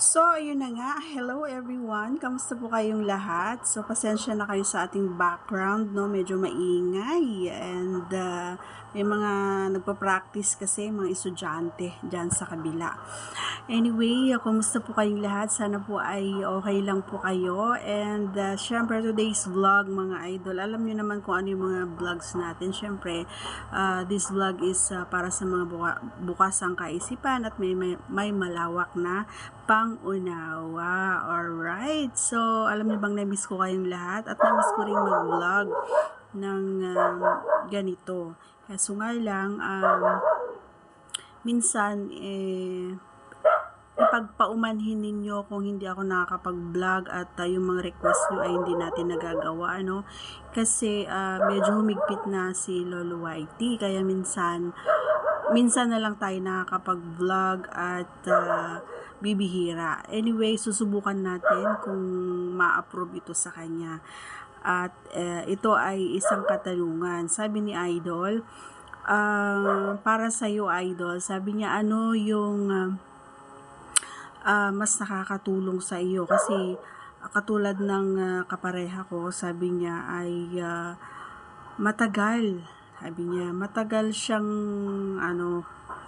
So, ayun na nga. Hello everyone. Kamusta po kayong lahat? So, pasensya na kayo sa ating background, no? Medyo maingay. And may mga nagpa-practice kasi, mga estudyante dyan sa kabila. Anyway, kamusta po kayong lahat? Sana po ay okay lang po kayo. And syempre, today's vlog, mga idol. Alam niyo naman kung ano yung mga vlogs natin. Syempre, this vlog is para sa mga bukasang kaisipan at may malawak na pang-unawa. Alright. So, alam niyo bang na-miss ko kayong lahat? At na-miss ko rin mag-vlog ng ganito. Kaso nga lang, minsan, ipagpaumanhin ninyo kung hindi ako nakakapag-vlog at yung mga request nyo ay hindi natin nagagawa, ano? Kasi medyo humigpit na si Lolo YT, kaya minsan na lang tayo nakakapag-vlog at bibihira. Anyway, susubukan natin kung ma-approve ito sa kanya. At ito ay isang katanungan. Sabi ni Idol, para sa'yo Idol, sabi niya ano yung mas nakakatulong sa iyo kasi katulad ng kapareha ko, sabi niya ay matagal. Sabi niya, matagal siyang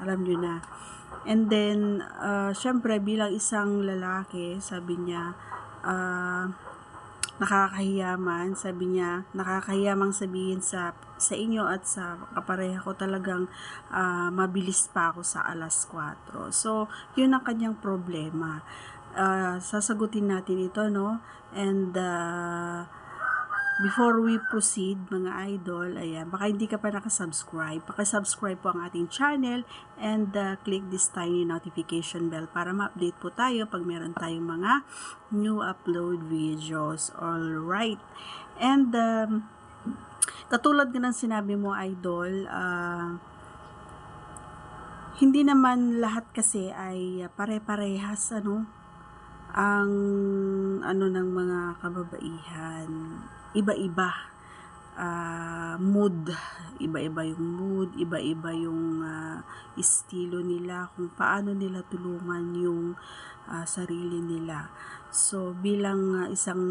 alam niyo na. And then, syempre bilang isang lalaki, sabi niya, nakakahiyaman, sabi niya, nakakahiyamang sabihin sa inyo at sa kapareha ko talagang mabilis pa ako sa alas 4. So, yun ang kanyang problema. Sasagutin natin ito, no? And before we proceed, mga idol, ayan, baka hindi ka pa nakasubscribe, pakisubscribe po ang ating channel and click this tiny notification bell para ma-update po tayo pag meron tayong mga new upload videos. Alright. And katulad ng sinabi mo, idol, hindi naman lahat kasi ay pare-parehas, ang ng mga kababaihan. Iba-iba mood, iba-iba yung mood, iba-iba yung estilo nila, kung paano nila tulungan yung sarili nila. So bilang isang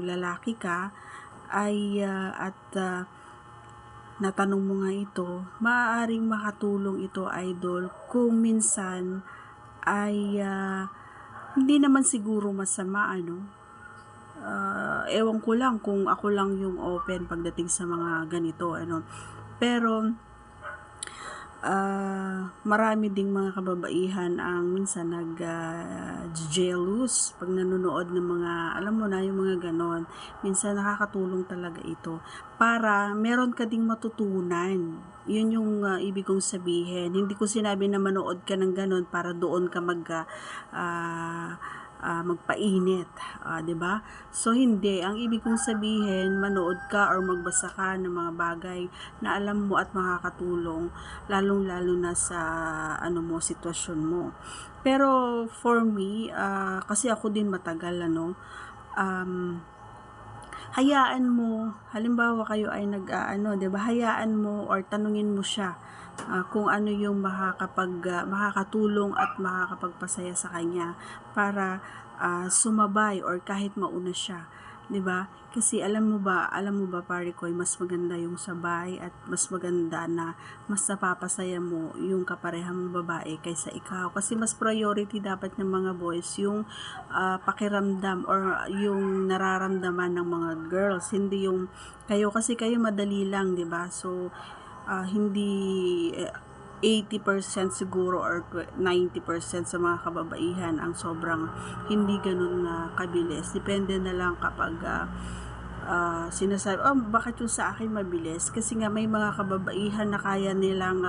lalaki ka ay at natanong mo nga ito, maaaring makatulong ito, idol, kung minsan ay hindi naman siguro masama, ewan ko lang kung ako lang yung open pagdating sa mga ganito, pero marami ding mga kababaihan ang minsan jealous pag nanonood ng mga, alam mo na, yung mga ganon. Minsan nakakatulong talaga ito para meron ka ding matutunan. Yun yung ibig kong sabihin. Hindi ko sinabi na manood ka ng ganon para doon ka magpainit, 'di ba? So hindi, ang ibig kong sabihin, manood ka or magbasa ka ng mga bagay na alam mo at makakatulong, lalong-lalo na sa sitwasyon mo. Pero for me, kasi ako din matagal, hayaan mo, halimbawa kayo ay 'di ba? Hayaan mo or tanungin mo siya kung ano yung makakatulong at makakapagpasaya sa kanya para sumabay or kahit mauna siya, 'di ba? Kasi alam mo ba pare ko, mas maganda yung sabay at mas maganda na mas napapasaya mo yung kapareha mong babae kaysa ikaw, kasi mas priority dapat ng mga boys yung pakiramdam or yung nararamdaman ng mga girls, hindi yung kayo, kasi kayo madali lang, 'di ba? So hindi 80% siguro or 90% sa mga kababaihan ang sobrang hindi ganun kabilis. Depende na lang kapag sinasabi, bakit yung sa akin mabilis? Kasi nga may mga kababaihan na kaya nilang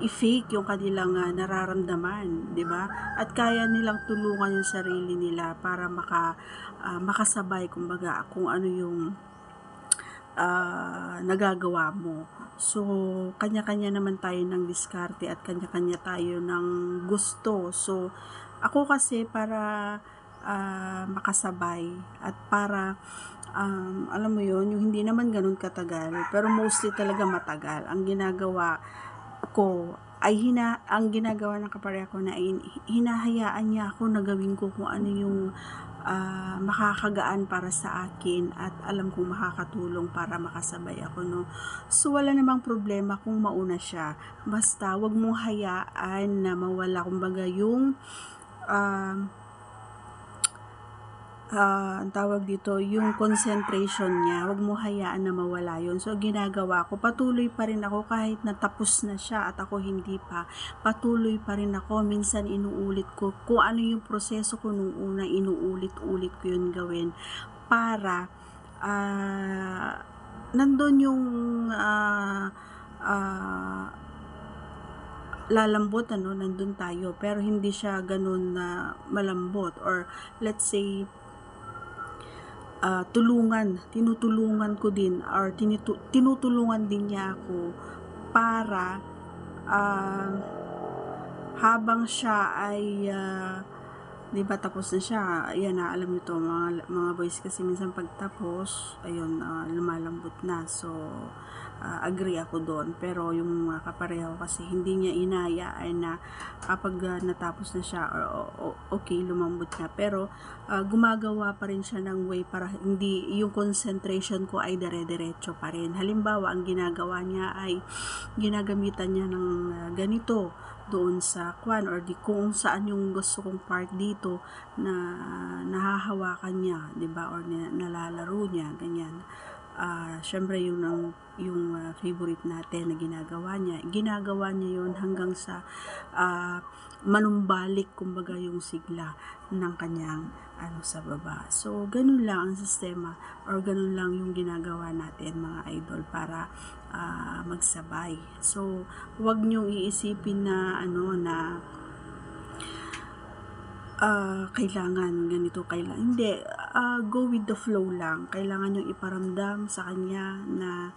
i-fake yung kanilang nararamdaman, 'di ba? At kaya nilang tulungan yung sarili nila para makasabay, kumbaga, kung ano yung nagagawa mo. So, kanya-kanya naman tayo ng diskarte at kanya-kanya tayo ng gusto. So, ako kasi para makasabay at para alam mo yon, yung hindi naman ganun katagal, pero mostly talaga matagal ang ginagawa ko ay ang ginagawa ng kapareha ko na hinahayaan niya ako na gawin ko kung ano yung makakagaan para sa akin at alam kong makakatulong para makasabay ako, no. So wala namang problema kung mauna siya, basta wag mong hayaan na mawala kumbaga yung ang tawag dito, yung concentration niya, wag mo hayaan na mawala yun. So, ginagawa ko, patuloy pa rin ako kahit natapos na siya at ako hindi pa. Patuloy pa rin ako, minsan inuulit ko kung ano yung proseso ko nung una, inuulit-ulit ko yun gawin para nandun yung lalambot, nandun tayo, pero hindi siya ganun na malambot, or let's say tinutulungan ko din, or tinutulungan din niya ako para habang siya ay di ba tapos na siya, ayan na, alam niyo to mga boys, kasi minsan pagtapos ayun, lumalambot na. So agree ako doon, pero yung mga kapareho kasi hindi niya inayaan na kapag natapos na siya, or okay, lumambot na, pero gumagawa pa rin siya ng way para hindi yung concentration ko ay dire-diretso pa rin. Halimbawa, ang ginagawa niya ay ginagamitan niya ng ganito doon sa kwan, or di kung saan yung gusto kong part dito na nahahawakan niya, 'di ba, or nalalaro niya, ganyan. Syempre yung favorite natin na ginagawa niya yun hanggang sa manumbalik kumbaga yung sigla ng kanyang sa baba. So ganun lang ang sistema, or ganun lang yung ginagawa natin mga idol para magsabay. So wag niyong iisipin na kailangan ganito, hindi, go with the flow lang. Kailangan yung iparamdam sa kanya na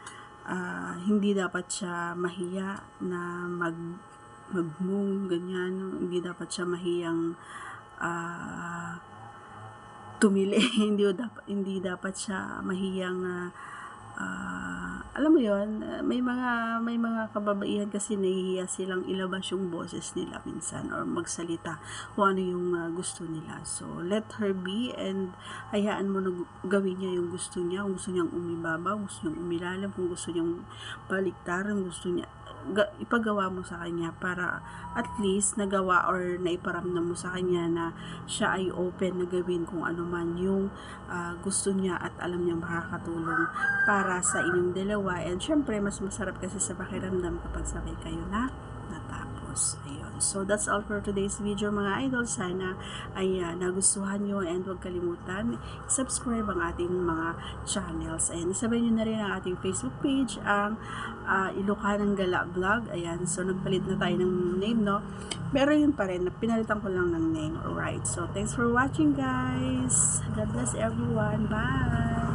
hindi dapat siya mahiya na mag-move, ganyan. Hindi dapat siya mahiyang tumili. hindi dapat siya mahiyang alam mo yon, may mga kababaihan kasi nahihiya silang ilabas yung boses nila minsan, or magsalita kung ano yung gusto nila. So let her be, and hayaan mo na gawin niya yung gusto niya. Kung gusto niyang umibaba, gusto niyang umilalim, kung gusto niyang baliktaran, gusto niya, ipagawa mo sa kanya para at least nagawa or naiparamdam mo sa kanya na siya ay open na gawin kung ano man yung gusto niya at alam niya makakatulong para sa inyong dalawa. And syempre mas masarap kasi sa pakiramdam kapag sabay kayo na natapos. Ayun. So that's all for today's video mga idol. Sana ay nagustuhan nyo, and huwag kalimutan subscribe ang ating mga channels, and isabay nyo na rin ang ating Facebook page, ang Ilocano Gala Vlog. Ayan, so nagpalit na tayo ng name, no, pero yun pa rin, pinalitan ko lang ng name. Alright, so thanks for watching guys. God bless everyone. Bye.